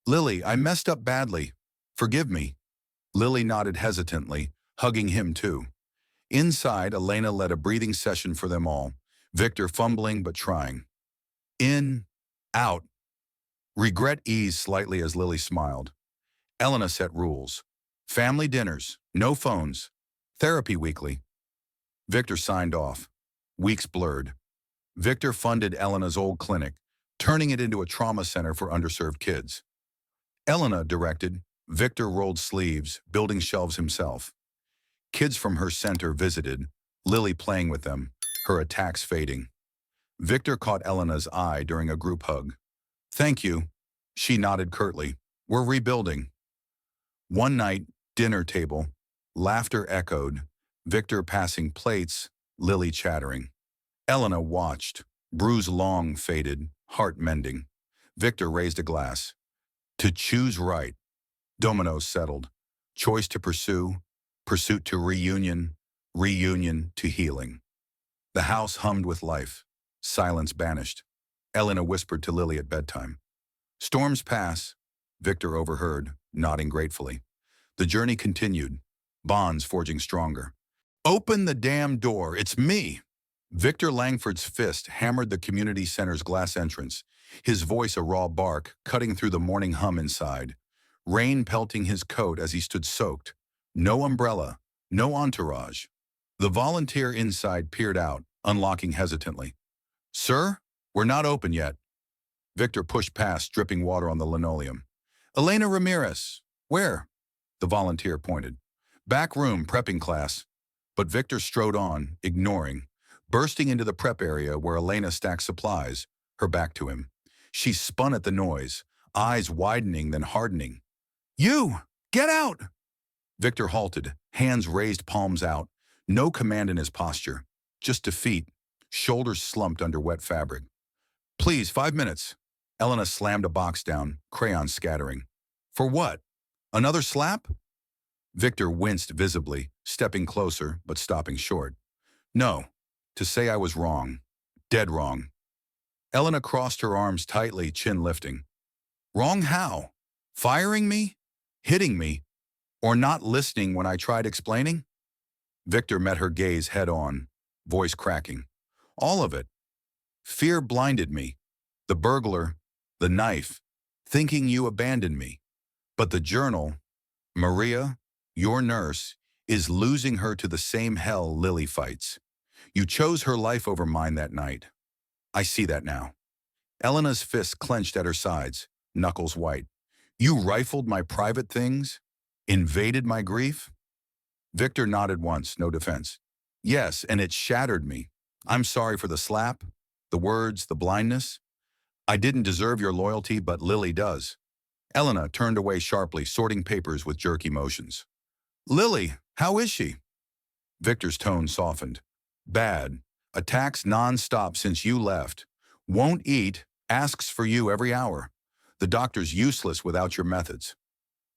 Lily, I messed up badly. Forgive me. Lily nodded hesitantly, hugging him too. Inside, Elena led a breathing session for them all, Victor fumbling but trying. In, out. Regret eased slightly as Lily smiled. Elena set rules. Family dinners, no phones, therapy weekly. Victor signed off. Weeks blurred. Victor funded Elena's old clinic, turning it into a trauma center for underserved kids. Elena directed. Victor rolled sleeves, building shelves himself. Kids from her center visited, Lily playing with them, her attacks fading. Victor caught Elena's eye during a group hug. Thank you. She nodded curtly. We're rebuilding. One night, dinner table. Laughter echoed. Victor passing plates, Lily chattering. Elena watched. Bruise long faded, heart mending. Victor raised a glass. To choose right. Dominoes settled. Choice to pursue. Pursuit to reunion. Reunion to healing. The house hummed with life. Silence banished. Elena whispered to Lily at bedtime. Storms pass. Victor overheard, nodding gratefully. The journey continued. Bonds forging stronger. Open the damn door, it's me! Victor Langford's fist hammered the community center's glass entrance, his voice a raw bark, cutting through the morning hum inside. Rain pelting his coat as he stood soaked. No umbrella, no entourage. The volunteer inside peered out, unlocking hesitantly. Sir, we're not open yet. Victor pushed past, dripping water on the linoleum. Elena Ramirez. Where? The volunteer pointed. Back room, prepping class. But Victor strode on, ignoring, bursting into the prep area where Elena stacked supplies, her back to him. She spun at the noise, eyes widening then hardening. You! Get out! Victor halted, hands raised, palms out. No command in his posture, just defeat, shoulders slumped under wet fabric. Please, 5 minutes. Elena slammed a box down, crayons scattering. For what? Another slap? Victor winced visibly, stepping closer but stopping short. No, to say I was wrong. Dead wrong. Elena crossed her arms tightly, chin lifting. Wrong how? Firing me? Hitting me? Or not listening when I tried explaining? Victor met her gaze head on, voice cracking. All of it. Fear blinded me. The burglar, the knife, thinking you abandoned me. But the journal, Maria, your nurse, is losing her to the same hell Lily fights. You chose her life over mine that night. I see that now. Elena's fists clenched at her sides, knuckles white. You rifled my private things? Invaded my grief? Victor nodded once, no defense. Yes, and it shattered me. I'm sorry for the slap, the words, the blindness. I didn't deserve your loyalty, but Lily does. Elena turned away sharply, sorting papers with jerky motions. Lily, how is she? Victor's tone softened. Bad. Attacks non-stop since you left. Won't eat, asks for you every hour. The doctor's useless without your methods.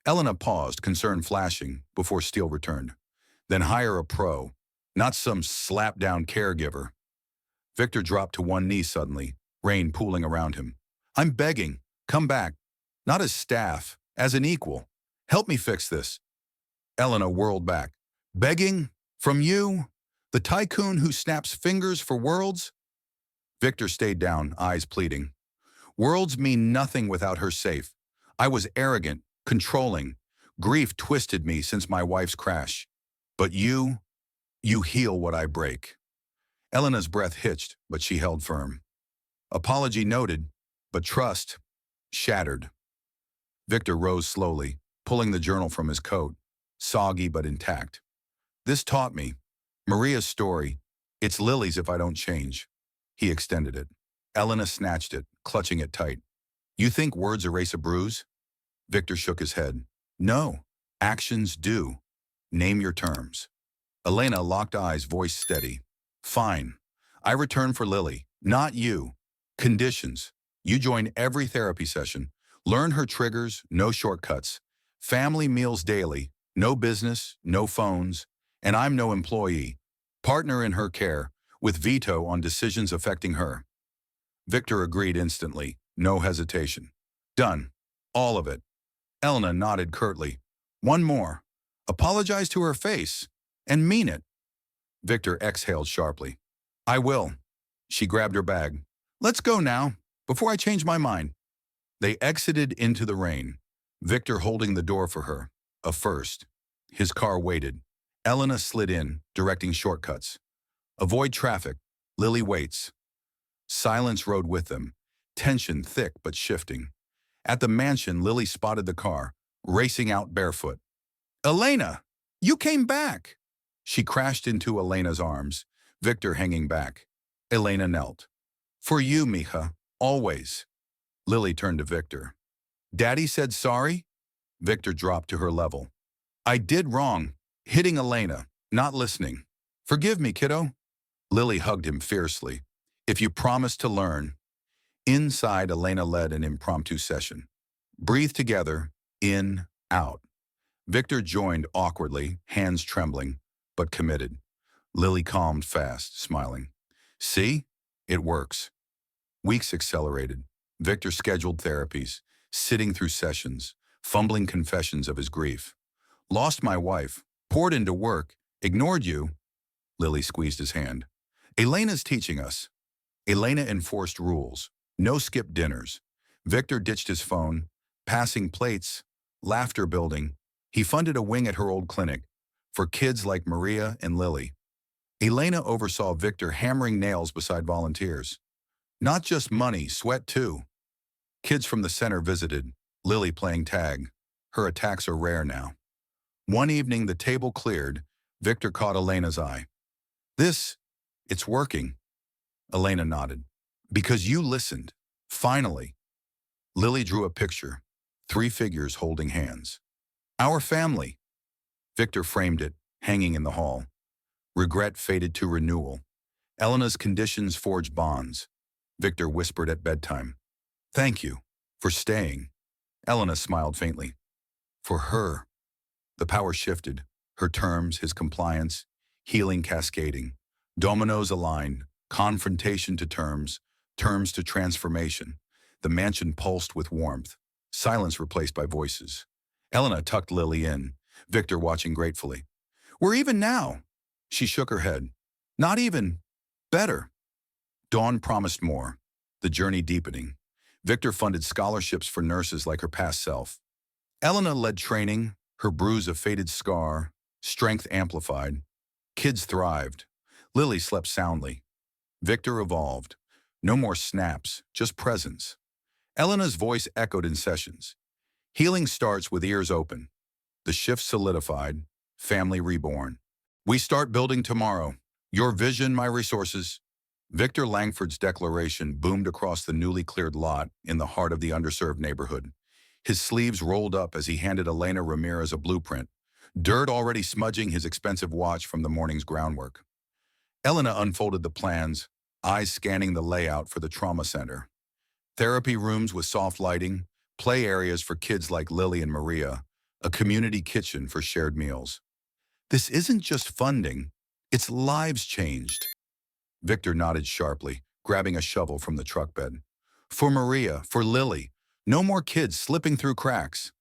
Elena paused, concern flashing, before Steele returned. Then hire a pro, not some slap-down caregiver. Victor dropped to one knee suddenly, rain pooling around him. I'm begging. Come back. Not as staff, as an equal. Help me fix this. Elena whirled back. Begging? From you? The tycoon who snaps fingers for worlds? Victor stayed down, eyes pleading. Worlds mean nothing without her safe. I was arrogant, controlling. Grief twisted me since my wife's crash. But you heal what I break. Elena's breath hitched, but she held firm. Apology noted, but trust shattered. Victor rose slowly, pulling the journal from his coat, soggy but intact. This taught me. Maria's story. It's Lily's if I don't change. He extended it. Elena snatched it, clutching it tight. You think words erase a bruise? Victor shook his head. No, actions do. Name your terms. Elena locked eyes, voice steady. Fine. I return for Lily, not you. Conditions. You join every therapy session. Learn her triggers, no shortcuts. Family meals daily, no business, no phones. And I'm no employee. Partner in her care, with veto on decisions affecting her. Victor agreed instantly, no hesitation. Done. All of it. Elena nodded curtly. One more. Apologize to her face. And mean it. Victor exhaled sharply. I will. She grabbed her bag. Let's go now, before I change my mind. They exited into the rain, Victor holding the door for her, a first. His car waited. Elena slid in, directing shortcuts. Avoid traffic. Lily waits. Silence rode with them, tension thick but shifting. At the mansion, Lily spotted the car, racing out barefoot. Elena, you came back! She crashed into Elena's arms, Victor hanging back. Elena knelt. For you, mija, always. Lily turned to Victor. Daddy said sorry? Victor dropped to her level. I did wrong, hitting Elena, not listening. Forgive me, kiddo. Lily hugged him fiercely. If you promise to learn. Inside, Elena led an impromptu session. Breathe together, in, out. Victor joined awkwardly, hands trembling, but committed. Lily calmed fast, smiling. See? It works. Weeks accelerated. Victor scheduled therapies, sitting through sessions, fumbling confessions of his grief. Lost my wife, poured into work, ignored you. Lily squeezed his hand. Elena's teaching us. Elena enforced rules. No skip dinners. Victor ditched his phone, passing plates, laughter building. He funded a wing at her old clinic for kids like Maria and Lily. Elena oversaw Victor hammering nails beside volunteers. Not just money, sweat too. Kids from the center visited, Lily playing tag. Her attacks are rare now. One evening, the table cleared. Victor caught Elena's eye. It's working. Elena nodded. Because you listened. Finally. Lily drew a picture. 3 figures holding hands. Our family. Victor framed it, hanging in the hall. Regret faded to renewal. Elena's conditions forged bonds. Victor whispered at bedtime. Thank you for staying. Elena smiled faintly. For her. The power shifted. Her terms, his compliance, healing cascading. Dominoes aligned. Confrontation to terms, terms to transformation. The mansion pulsed with warmth. Silence replaced by voices. Elena tucked Lily in, Victor watching gratefully. We're even now. She shook her head. Not even. Better. Dawn promised more, the journey deepening. Victor funded scholarships for nurses like her past self. Elena led training, her bruise a faded scar, strength amplified. Kids thrived. Lily slept soundly. Victor evolved. No more snaps, just presence. Elena's voice echoed in sessions. Healing starts with ears open. The shift solidified, family reborn. We start building tomorrow. Your vision, my resources. Victor Langford's declaration boomed across the newly cleared lot in the heart of the underserved neighborhood. His sleeves rolled up as he handed Elena Ramirez a blueprint, dirt already smudging his expensive watch from the morning's groundwork. Elena unfolded the plans, eyes scanning the layout for the trauma center. Therapy rooms with soft lighting, play areas for kids like Lily and Maria, a community kitchen for shared meals. This isn't just funding, it's lives changed. Victor nodded sharply, grabbing a shovel from the truck bed. For Maria, for Lily, no more kids slipping through cracks.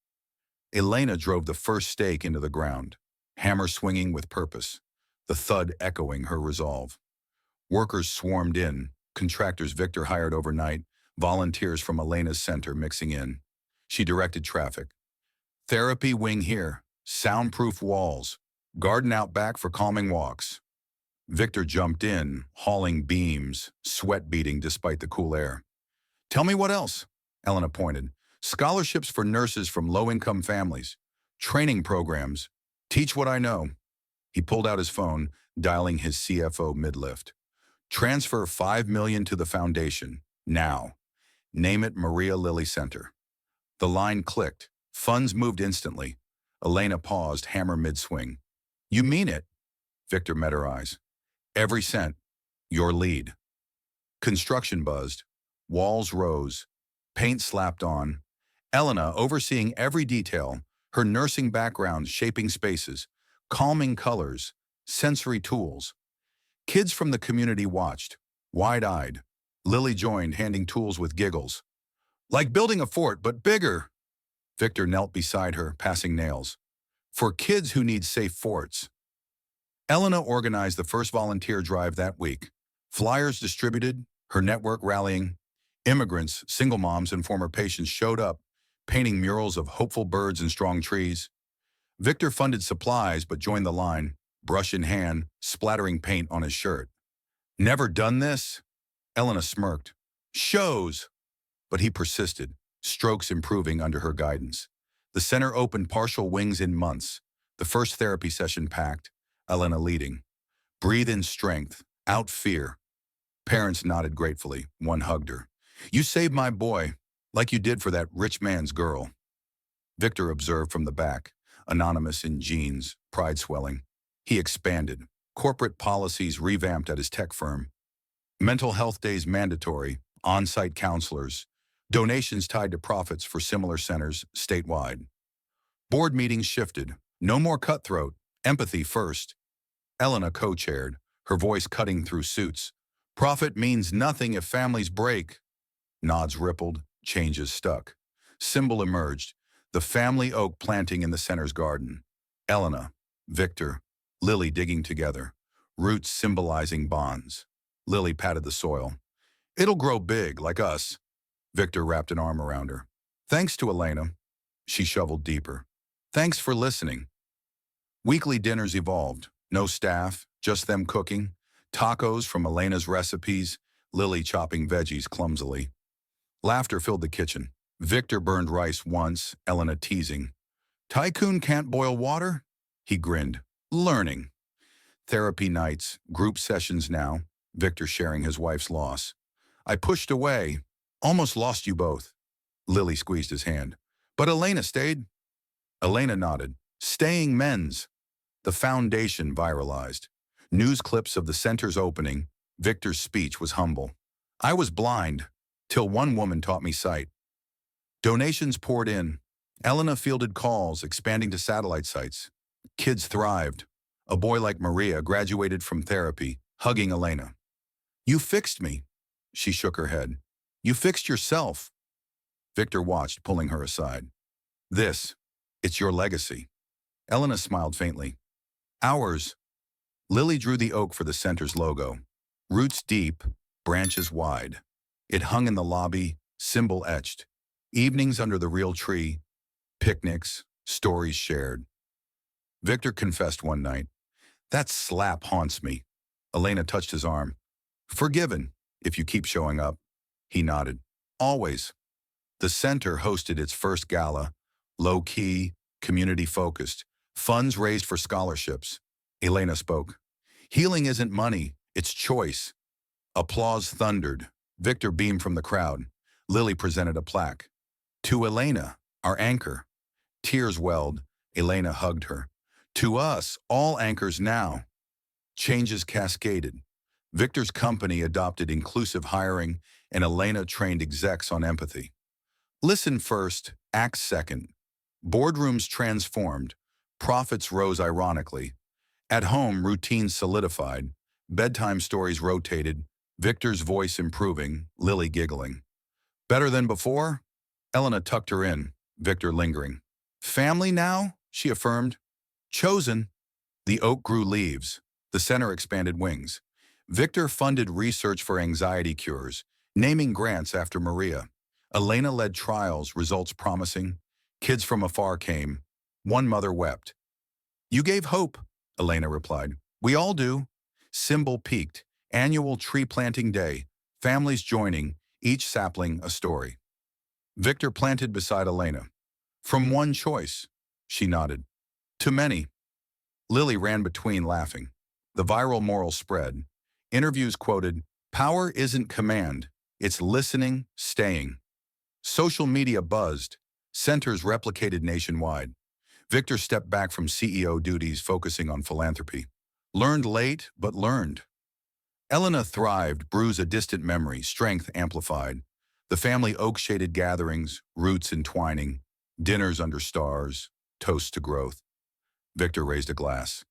Elena drove the first stake into the ground, hammer swinging with purpose, the thud echoing her resolve. Workers swarmed in, contractors Victor hired overnight, volunteers from Elena's center mixing in. She directed traffic. Therapy wing here, soundproof walls, garden out back for calming walks. Victor jumped in, hauling beams, sweat beading despite the cool air. Tell me what else, Elena pointed. Scholarships for nurses from low-income families, training programs, teach what I know. He pulled out his phone, dialing his CFO mid-lift. Transfer $5 million to the foundation. Now, name it Maria Lily Center. The line clicked. Funds moved instantly. Elena paused, hammer mid-swing. You mean it? Victor met her eyes. Every cent. Your lead. Construction buzzed. Walls rose. Paint slapped on. Elena, overseeing every detail, her nursing background shaping spaces, calming colors, sensory tools. Kids from the community watched, wide-eyed. Lily joined, handing tools with giggles. Like building a fort, but bigger. Victor knelt beside her, passing nails. For kids who need safe forts. Elena organized the first volunteer drive that week. Flyers distributed, her network rallying. Immigrants, single moms, and former patients showed up, painting murals of hopeful birds and strong trees. Victor funded supplies but joined the line, brush in hand, splattering paint on his shirt. Never done this? Elena smirked. Shows! But he persisted, strokes improving under her guidance. The center opened partial wings in months. The first therapy session packed, Elena leading. Breathe in strength, out fear. Parents nodded gratefully. One hugged her. You saved my boy, like you did for that rich man's girl. Victor observed from the back, anonymous in jeans, pride swelling. He expanded. Corporate policies revamped at his tech firm. Mental health days mandatory, on-site counselors, donations tied to profits for similar centers statewide. Board meetings shifted. No more cutthroat, empathy first. Elena co-chaired, her voice cutting through suits. Profit means nothing if families break. Nods rippled, changes stuck. Symbol emerged, the family oak planting in the center's garden. Elena, Victor, Lily digging together, roots symbolizing bonds. Lily patted the soil. It'll grow big, like us. Victor wrapped an arm around her. Thanks to Elena. She shoveled deeper. Thanks for listening. Weekly dinners evolved. No staff, just them cooking. Tacos from Elena's recipes, Lily chopping veggies clumsily. Laughter filled the kitchen. Victor burned rice once, Elena teasing. Tycoon can't boil water? He grinned. Learning. Therapy nights, group sessions now, Victor sharing his wife's loss. I pushed away. Almost lost you both. Lily squeezed his hand. But Elena stayed. Elena nodded. Staying men's. The foundation viralized. News clips of the center's opening. Victor's speech was humble. I was blind, till one woman taught me sight. Donations poured in. Elena fielded calls, expanding to satellite sites. Kids thrived. A boy like Maria graduated from therapy, hugging Elena. You fixed me. She shook her head. You fixed yourself. Victor watched, pulling her aside. It's your legacy. Elena smiled faintly. Ours. Lily drew the oak for the center's logo. Roots deep, branches wide. It hung in the lobby, symbol etched. Evenings under the real tree, picnics, stories shared. Victor confessed one night. That slap haunts me. Elena touched his arm. Forgiven, if you keep showing up. He nodded. Always. The center hosted its first gala, low-key, community-focused, funds raised for scholarships. Elena spoke. Healing isn't money, it's choice. Applause thundered. Victor beamed from the crowd. Lily presented a plaque. To Elena, our anchor. Tears welled. Elena hugged her. To us, all anchors now. Changes cascaded. Victor's company adopted inclusive hiring, and Elena trained execs on empathy. Listen first, act second. Boardrooms transformed. Profits rose ironically. At home, routines solidified. Bedtime stories rotated. Victor's voice improving, Lily giggling. Better than before? Elena tucked her in, Victor lingering. Family now? She affirmed. Chosen. The oak grew leaves. The center expanded wings. Victor funded research for anxiety cures, naming grants after Maria. Elena led trials, results promising. Kids from afar came. One mother wept. You gave hope, Elena replied. We all do. Symbol peaked. Annual tree planting day. Families joining, each sapling a story. Victor planted beside Elena. From one choice, she nodded. To many. Lily ran between, laughing. The viral moral spread. Interviews quoted, power isn't command, It's listening, staying. Social media buzzed. Centers replicated nationwide. Victor stepped back from CEO duties, focusing on philanthropy. Learned late, but learned. Elena thrived, bruise a distant memory, strength amplified. The family oak-shaded gatherings, roots entwining, dinners under stars, toasts to growth. Victor raised a glass.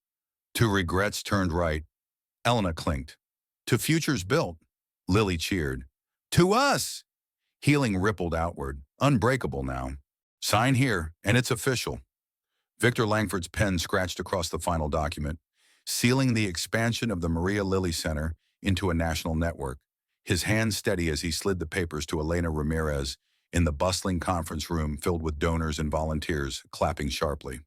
To regrets turned right, Elena clinked. To futures built, Lily cheered. To us! Healing rippled outward, unbreakable now. Sign here, and it's official. Victor Langford's pen scratched across the final document, sealing the expansion of the Maria Lilly Center into a national network, his hand steady as he slid the papers to Elena Ramirez in the bustling conference room filled with donors and volunteers, clapping sharply.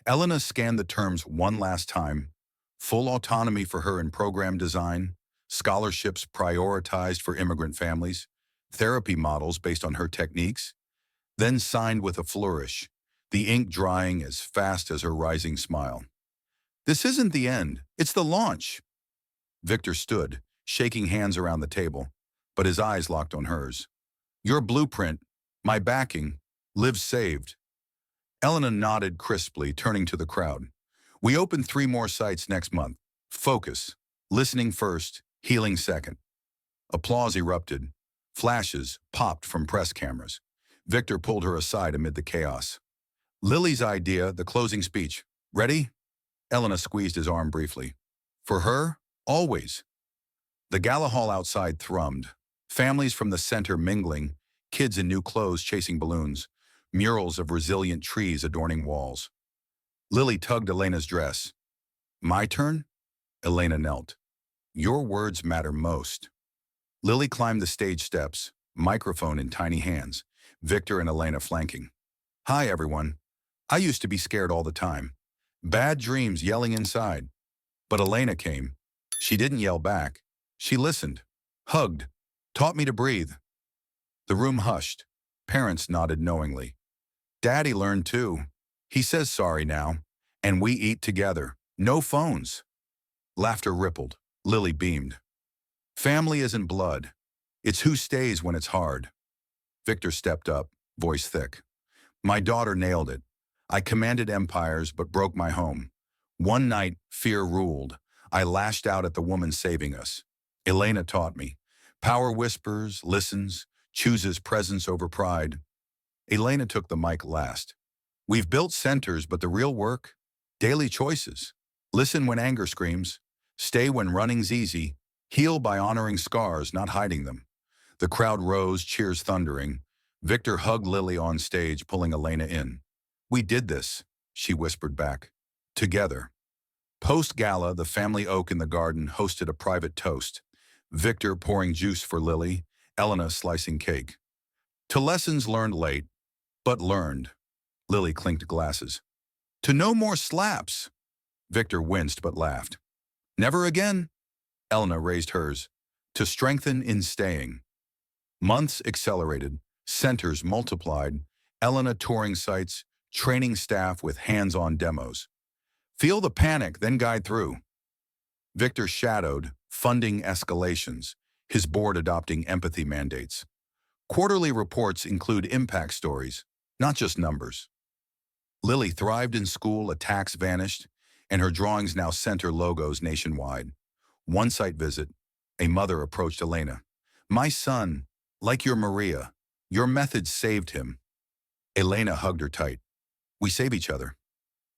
Elena scanned the terms one last time: full autonomy for her in program design, scholarships prioritized for immigrant families, therapy models based on her techniques, then signed with a flourish, the ink drying as fast as her rising smile. This isn't the end, it's the launch. Victor stood, shaking hands around the table, but his eyes locked on hers. Your blueprint, my backing, lives saved. Elena nodded crisply, turning to the crowd. We open 3 more sites next month. Focus. Listening first, healing second. Applause erupted. Flashes popped from press cameras. Victor pulled her aside amid the chaos. Lily's idea, the closing speech. Ready? Elena squeezed his arm briefly. For her, always. The gala hall outside thrummed. Families from the center mingling, kids in new clothes chasing balloons, murals of resilient trees adorning walls. Lily tugged Elena's dress. My turn? Elena knelt. Your words matter most. Lily climbed the stage steps, microphone in tiny hands, Victor and Elena flanking. Hi, everyone. I used to be scared all the time. Bad dreams yelling inside. But Elena came. She didn't yell back. She listened, hugged, taught me to breathe. The room hushed. Parents nodded knowingly. Daddy learned too. He says sorry now. And we eat together. No phones. Laughter rippled. Lily beamed. Family isn't blood. It's who stays when it's hard. Victor stepped up, voice thick. My daughter nailed it. I commanded empires but broke my home. One night, fear ruled. I lashed out at the woman saving us. Elena taught me. Power whispers, listens, chooses presence over pride. Elena took the mic last. We've built centers, but the real work? Daily choices. Listen when anger screams. Stay when running's easy. Heal by honoring scars, not hiding them. The crowd rose, cheers thundering. Victor hugged Lily on stage, pulling Elena in. We did this, she whispered back. Together. Post-gala, the family oak in the garden hosted a private toast. Victor pouring juice for Lily, Elena slicing cake. To lessons learned late, but learned. Lily clinked glasses. To no more slaps. Victor winced but laughed. Never again. Elena raised hers. To strengthen in staying. Months accelerated, centers multiplied, Elena touring sites, training staff with hands-on demos. Feel the panic, then guide through. Victor shadowed, funding escalations, his board adopting empathy mandates. Quarterly reports include impact stories, not just numbers. Lily thrived in school, attacks vanished, and her drawings now center logos nationwide. One site visit, a mother approached Elena. My son, like your Maria, your methods saved him. Elena hugged her tight. We save each other.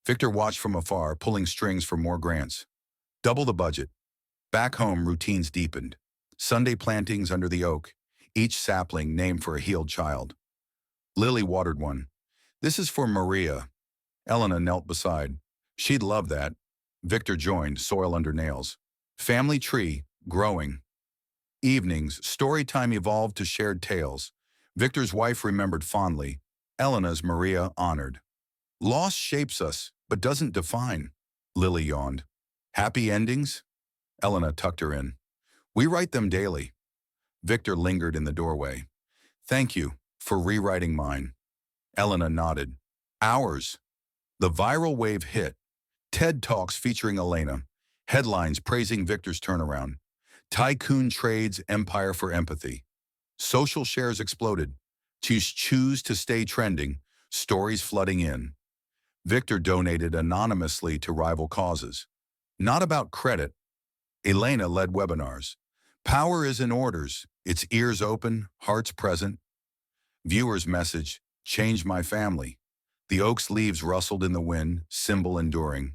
Victor watched from afar, pulling strings for more grants. Double the budget. Back home, routines deepened. Sunday plantings under the oak, each sapling named for a healed child. Lily watered one. This is for Maria. Elena knelt beside. She'd love that. Victor joined, soil under nails. Family tree, growing. Evenings, story time evolved to shared tales. Victor's wife remembered fondly. Elena's Maria honored. Loss shapes us, but doesn't define. Lily yawned. Happy endings? Elena tucked her in. We write them daily. Victor lingered in the doorway. Thank you for rewriting mine. Elena nodded. Ours. The viral wave hit. TED Talks featuring Elena. Headlines praising Victor's turnaround. Tycoon trades empire for empathy. Social shares exploded. Choose to stay trending, stories flooding in. Victor donated anonymously to rival causes. Not about credit, Elena led webinars. Power is in orders, its ears open, hearts present. Viewers' message, change my family. The oak's leaves rustled in the wind, symbol enduring.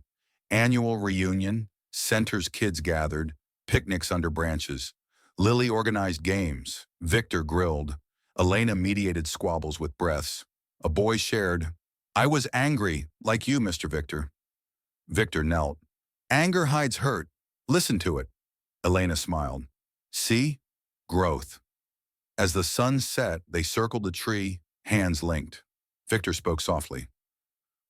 Annual reunion, centers kids gathered, picnics under branches. Lily organized games, Victor grilled. Elena mediated squabbles with breaths. A boy shared, I was angry, like you, Mr. Victor. Victor knelt. Anger hides hurt. Listen to it. Elena smiled. See? Growth. As the sun set, they circled the tree, hands linked. Victor spoke softly.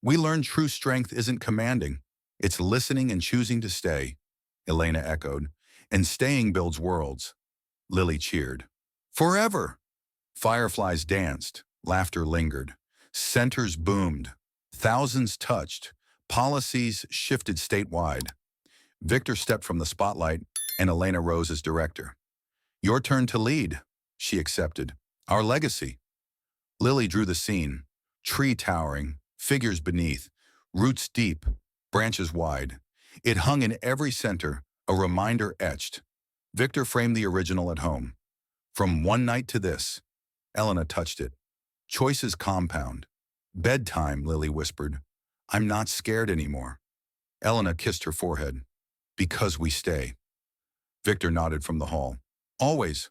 We learned true strength isn't commanding. It's listening and choosing to stay. Elena echoed. And staying builds worlds. Lily cheered. Forever! Fireflies danced. Laughter lingered. Centers boomed. Thousands touched. Policies shifted statewide. Victor stepped from the spotlight, and Elena rose as director. Your turn to lead, she accepted. Our legacy. Lily drew the scene. Tree towering, figures beneath, roots deep, branches wide. It hung in every center, a reminder etched. Victor framed the original at home. From one night to this. Elena touched it. Choices compound. Bedtime, Lily whispered. I'm not scared anymore. Elena kissed her forehead. Because we stay. Victor nodded from the hall. Always.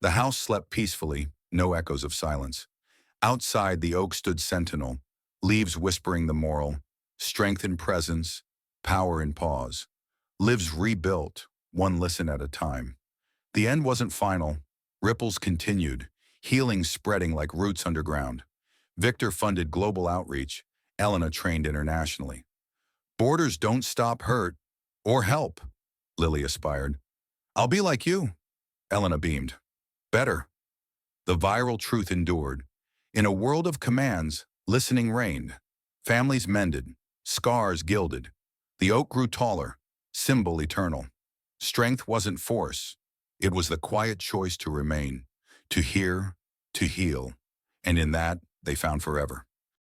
The house slept peacefully, no echoes of silence. Outside, the oak stood sentinel, leaves whispering the moral, strength in presence, power in pause. Lives rebuilt, one listen at a time. The end wasn't final. Ripples continued, healing spreading like roots underground. Victor funded global outreach. Elena trained internationally. Borders don't stop hurt or help, Lily aspired. I'll be like you, Elena beamed. Better. The viral truth endured. In a world of commands, listening reigned. Families mended, scars gilded. The oak grew taller, symbol eternal. Strength wasn't force. It was the quiet choice to remain, to hear, to heal. And in that, they found forever.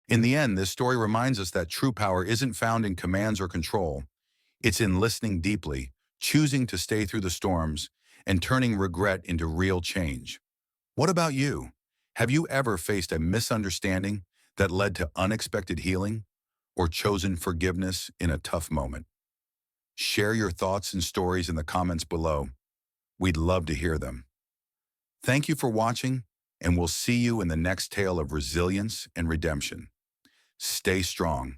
In the end, this story reminds us that true power isn't found in commands or control. It's in listening deeply, choosing to stay through the storms, and turning regret into real change. What about you? Have you ever faced a misunderstanding that led to unexpected healing, or chosen forgiveness in a tough moment? Share your thoughts and stories in the comments below. We'd love to hear them. Thank you for watching, and we'll see you in the next tale of resilience and redemption. Stay strong.